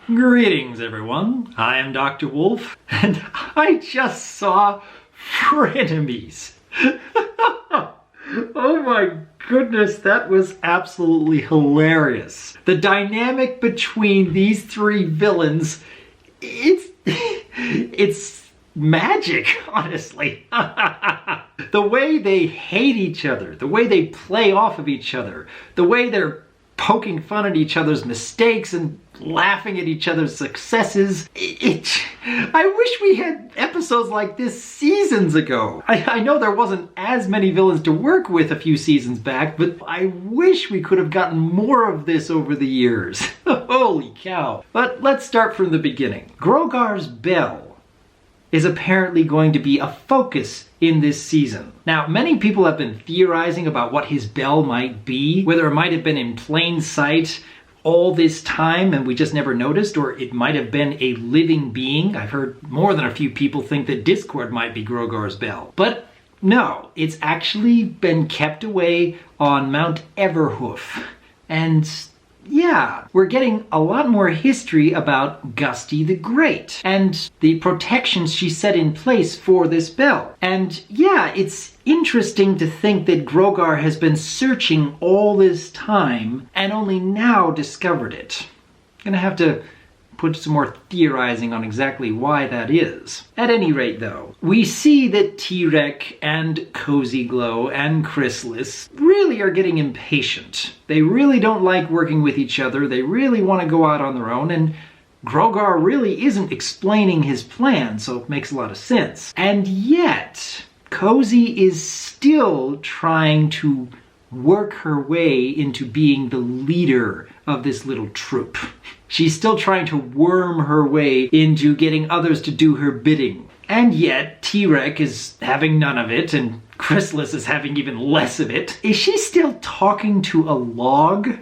Greetings, everyone. I am Dr. Wolf, and I just saw Frenemies. Oh my goodness, that was absolutely hilarious. The dynamic between these three villains, it's magic, honestly. The way they hate each other, the way they play off of each other, the way they're poking fun at each other's mistakes and laughing at each other's successes. I wish we had episodes like this seasons ago. I know there wasn't as many villains to work with a few seasons back, but I wish we could have gotten more of this over the years. Holy cow. But let's start from the beginning. Grogar's bell is apparently going to be a focus in this season. Now, many people have been theorizing about what his bell might be, whether it might have been in plain sight all this time and we just never noticed, or it might have been a living being. I've heard more than a few people think that Discord might be Grogar's bell. But no, it's actually been kept away on Mount Everhoof. And yeah, we're getting a lot more history about Gusty the Great and the protections she set in place for this bell. And yeah, it's interesting to think that Grogar has been searching all this time and only now discovered it. Gonna have to put some more theorizing on exactly why that is. At any rate though, we see that T-Rex and Cozy Glow and Chrysalis really are getting impatient. They really don't like working with each other, they really want to go out on their own, and Grogar really isn't explaining his plan, so it makes a lot of sense. And yet, Cozy is still trying to work her way into being the leader of this little troop. She's still trying to worm her way into getting others to do her bidding. And yet, T-Rex is having none of it, and Chrysalis is having even less of it. Is she still talking to a log?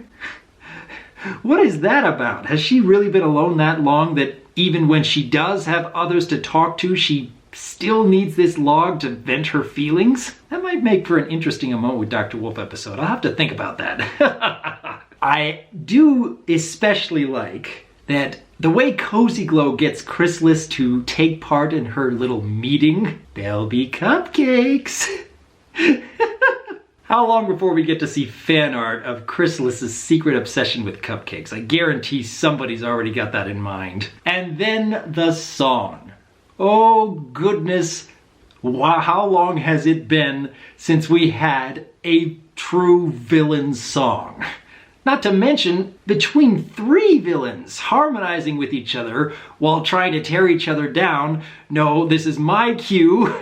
What is that about? Has she really been alone that long that even when she does have others to talk to, she still needs this log to vent her feelings? That might make for an interesting A Moment with Dr. Wolf episode. I'll have to think about that. I do especially like that the way Cozy Glow gets Chrysalis to take part in her little meeting. There'll be cupcakes. How long before we get to see fan art of Chrysalis's secret obsession with cupcakes? I guarantee somebody's already got that in mind. And then the song. Oh goodness, wow, how long has it been since we had a true villain song? Not to mention, between three villains harmonizing with each other while trying to tear each other down. No, this is my cue.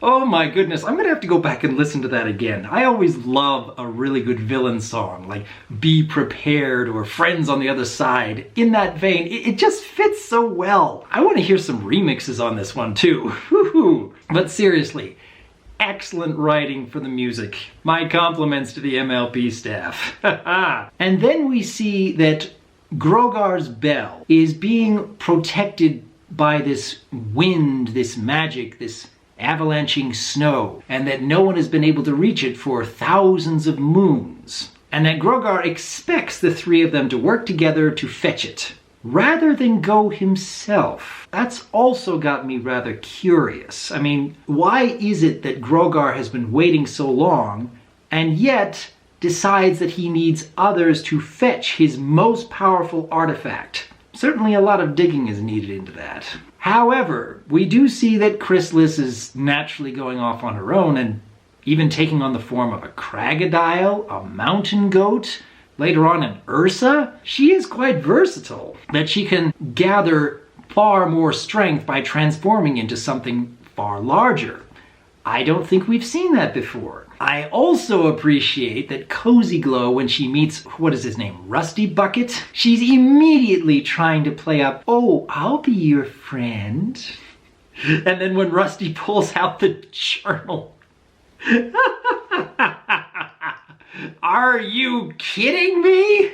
Oh my goodness, I'm gonna have to go back and listen to that again. I always love a really good villain song, like Be Prepared or Friends on the Other Side. In that vein, it just fits so well. I want to hear some remixes on this one too. Woohoo! But seriously, excellent writing for the music. My compliments to the MLP staff. And then we see that Grogar's bell is being protected by this wind, this magic, this avalanching snow, and that no one has been able to reach it for thousands of moons. And that Grogar expects the three of them to work together to fetch it, rather than go himself. That's also got me rather curious. I mean, why is it that Grogar has been waiting so long, and yet decides that he needs others to fetch his most powerful artifact? Certainly a lot of digging is needed into that. However, we do see that Chrysalis is naturally going off on her own and even taking on the form of a crocodile, a mountain goat, later on an Ursa. She is quite versatile, that she can gather far more strength by transforming into something far larger. I don't think we've seen that before. I also appreciate that Cozy Glow, when she meets, what is his name, Rusty Bucket, she's immediately trying to play up, oh, I'll be your friend. And then when Rusty pulls out the journal. Are you kidding me?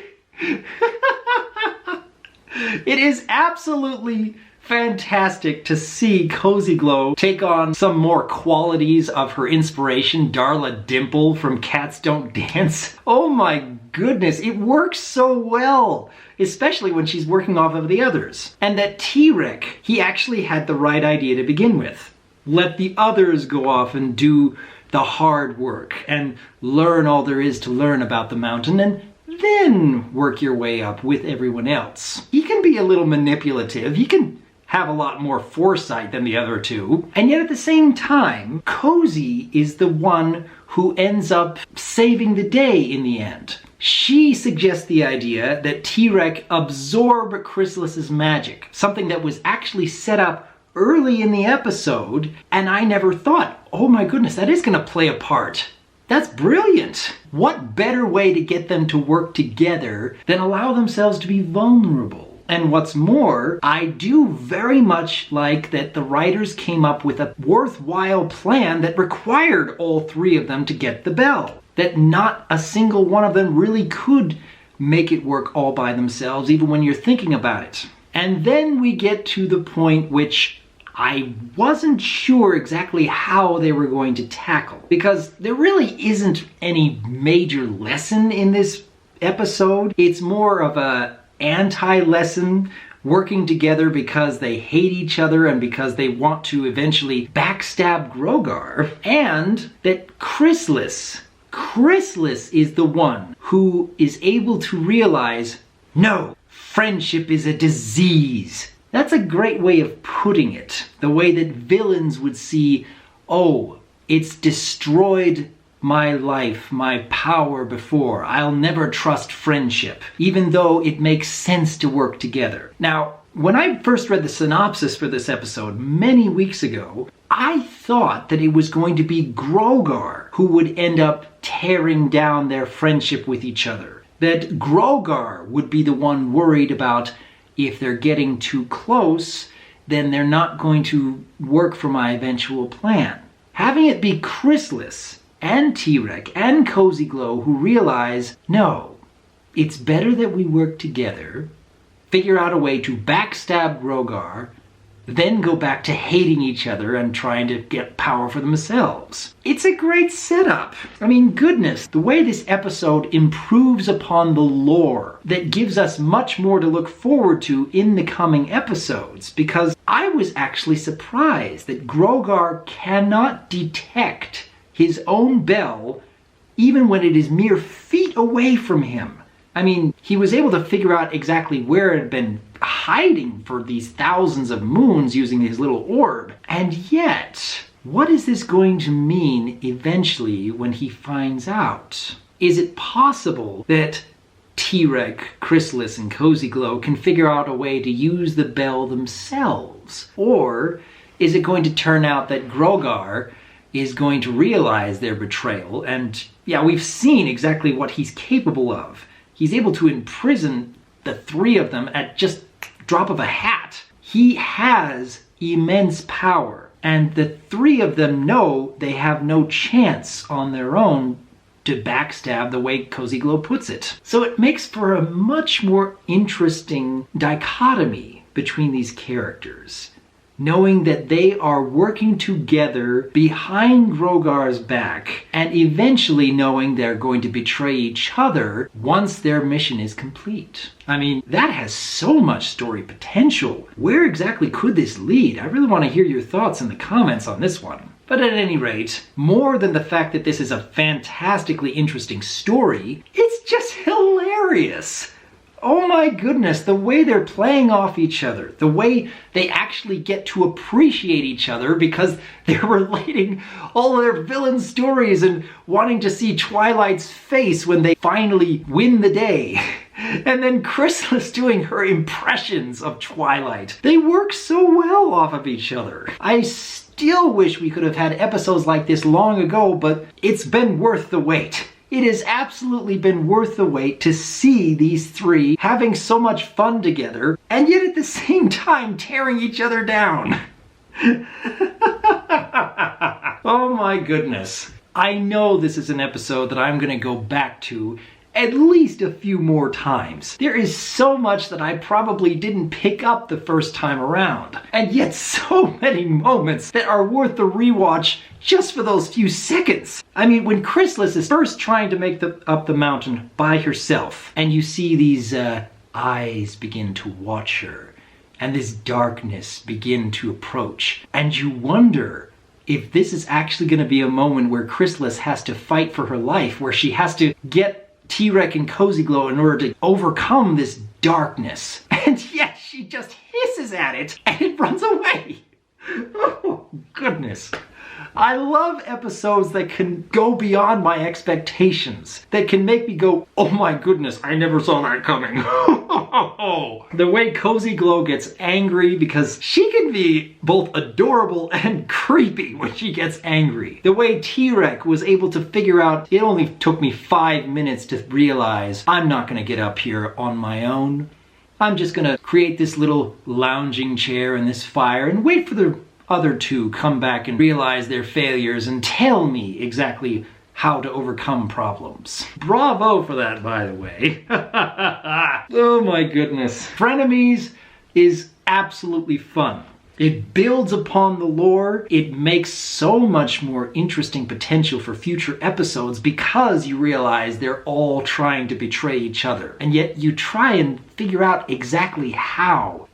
It is absolutely fantastic to see Cozy Glow take on some more qualities of her inspiration, Darla Dimple from Cats Don't Dance. Oh my goodness, it works so well, especially when she's working off of the others. And that T-Rex, he actually had the right idea to begin with. Let the others go off and do the hard work and learn all there is to learn about the mountain, and then work your way up with everyone else. He can be a little manipulative. He can have a lot more foresight than the other two. And yet at the same time, Cozy is the one who ends up saving the day in the end. She suggests the idea that T-Rex absorb Chrysalis's magic, something that was actually set up early in the episode, and I never thought, oh my goodness, that is going to play a part. That's brilliant. What better way to get them to work together than allow themselves to be vulnerable? And what's more, I do very much like that the writers came up with a worthwhile plan that required all three of them to get the bell. That not a single one of them really could make it work all by themselves, even when you're thinking about it. And then we get to the point which I wasn't sure exactly how they were going to tackle, because there really isn't any major lesson in this episode. It's more of a anti-lesson, working together because they hate each other and because they want to eventually backstab Grogar. And that Chrysalis is the one who is able to realize, no, friendship is a disease. That's a great way of putting it. The way that villains would see, oh, it's destroyed my life, my power before. I'll never trust friendship, even though it makes sense to work together. Now, when I first read the synopsis for this episode many weeks ago, I thought that it was going to be Grogar who would end up tearing down their friendship with each other. That Grogar would be the one worried about if they're getting too close, then they're not going to work for my eventual plan. Having it be Chrysalis and T-Rex and Cozy Glow who realize, no, it's better that we work together, figure out a way to backstab Grogar, then go back to hating each other and trying to get power for themselves. It's a great setup. I mean, goodness, the way this episode improves upon the lore that gives us much more to look forward to in the coming episodes, because I was actually surprised that Grogar cannot detect his own bell even when it is mere feet away from him. I mean, he was able to figure out exactly where it had been hiding for these thousands of moons using his little orb. And yet, what is this going to mean eventually when he finds out? Is it possible that T-Rex, Chrysalis, and Cozy Glow can figure out a way to use the bell themselves? Or is it going to turn out that Grogar is going to realize their betrayal? And yeah, we've seen exactly what he's capable of. He's able to imprison the three of them at just drop of a hat. He has immense power, and the three of them know they have no chance on their own to backstab the way Cozy Glow puts it. So it makes for a much more interesting dichotomy between these characters, knowing that they are working together behind Grogar's back, and eventually knowing they're going to betray each other once their mission is complete. I mean, that has so much story potential. Where exactly could this lead? I really want to hear your thoughts in the comments on this one. But at any rate, more than the fact that this is a fantastically interesting story, it's just hilarious. Oh my goodness, the way they're playing off each other, the way they actually get to appreciate each other because they're relating all of their villain stories and wanting to see Twilight's face when they finally win the day. And then Chrysalis doing her impressions of Twilight. They work so well off of each other. I still wish we could have had episodes like this long ago, but it's been worth the wait. It has absolutely been worth the wait to see these three having so much fun together, and yet at the same time tearing each other down. Oh my goodness. I know this is an episode that I'm going to go back to at least a few more times. There is so much that I probably didn't pick up the first time around, and yet so many moments that are worth the rewatch just for those few seconds. I mean, when Chrysalis is first trying to make up the mountain by herself, and you see these eyes begin to watch her, and this darkness begin to approach, and you wonder if this is actually going to be a moment where Chrysalis has to fight for her life, where she has to get T-Rex and Cozy Glow in order to overcome this darkness. And yet she just hisses at it and it runs away. Oh, goodness. I love episodes that can go beyond my expectations, that can make me go, oh my goodness, I never saw that coming. The way Cozy Glow gets angry, because she can be both adorable and creepy when she gets angry. The way T-Rex was able to figure out, it only took me 5 minutes to realize I'm not going to get up here on my own. I'm just going to create this little lounging chair and this fire and wait for the other two come back and realize their failures and tell me exactly how to overcome problems. Bravo for that, by the way. Oh my goodness. Frenemies is absolutely fun. It builds upon the lore. It makes so much more interesting potential for future episodes because you realize they're all trying to betray each other. And yet you try and figure out exactly how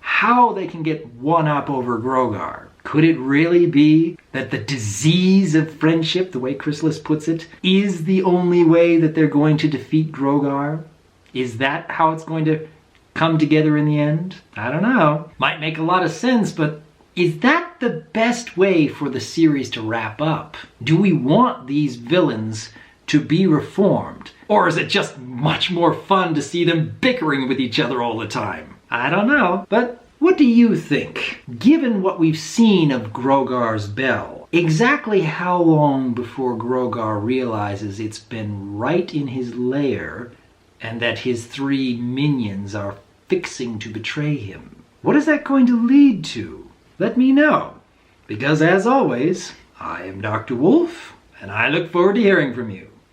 they can get one up over Grogar. Could it really be that the disease of friendship, the way Chrysalis puts it, is the only way that they're going to defeat Grogar? Is that how it's going to come together in the end? I don't know. Might make a lot of sense, but is that the best way for the series to wrap up? Do we want these villains to be reformed? Or is it just much more fun to see them bickering with each other all the time? I don't know, but what do you think? Given what we've seen of Grogar's bell, exactly how long before Grogar realizes it's been right in his lair and that his 3 minions are fixing to betray him? What is that going to lead to? Let me know, because as always, I am Dr. Wolf, and I look forward to hearing from you.